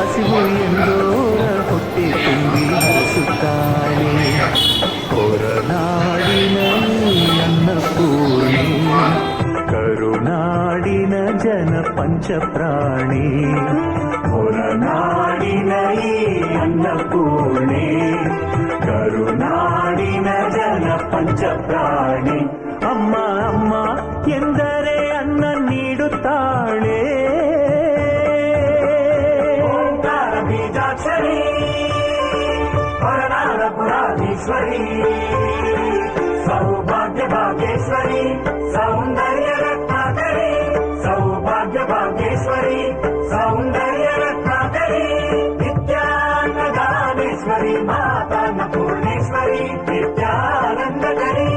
ಹಸಿವು ಎಂದೋರ ಹೊಟ್ಟೆ ತುಂಬಿ ಹರಿಸುತ್ತಾಳೆ. ಹೊರನಾಡಿನ ಅನ್ನಪೂರ್ಣಿ, ಕರುನಾಡಿನ ಜನ ಪಂಚಪ್ರಾಣಿ. ಹೊರನಾಡಿನ ಅನ್ನಪೂರ್ಣಿ, ಕರುನಾಡಿನ ಜನ ಪಂಚಪ್ರಾಣಿ. ಅಮ್ಮ ಅಮ್ಮ ಎಂದರೆ ಅನ್ನ ನೀಡುತ್ತಾಳೆ. ಬೀಜಾಕ್ಷರಿ ಹೊರನಾಡ ಪುರಾಧೀಶ್ವರಿ, ಸೌಭಾಗ್ಯ ಭಾಗ್ಯೇಶ್ವರಿ, ಸೌಂದರ್ಯ ರತ್ನಾಕರಿ. ಸೌಭಾಗ್ಯ ಭಾಗ್ಯೇಶ್ವರಿ, ಸೌಂದರ್ಯ ರತ್ನಾಕರಿ. ನಿತ್ಯಾನಂದಾನೇಶ್ವರಿ, ಮಾತಾನ್ನ ಪೂರ್ಣೇಶ್ವರಿ. ನಿತ್ಯಾನಂದಕರಿ,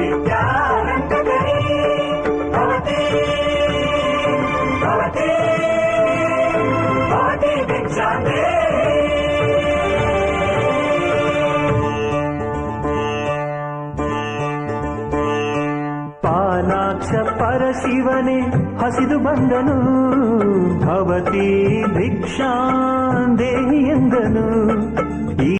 ನಿತ್ಯಾನಂದಕರಿ. ಭವತಿ ಭವತಿ ಭವತಿ ಭಿಕ್ಷಾಂತೆ. ಪಾಲಾಕ್ಷ ಪರಶಿವನೇ ಹಸಿದು ಬಂದನು, ಭವತಿ ಭಿಕ್ಷಾಂದೇಹಿ ಎಂದನು.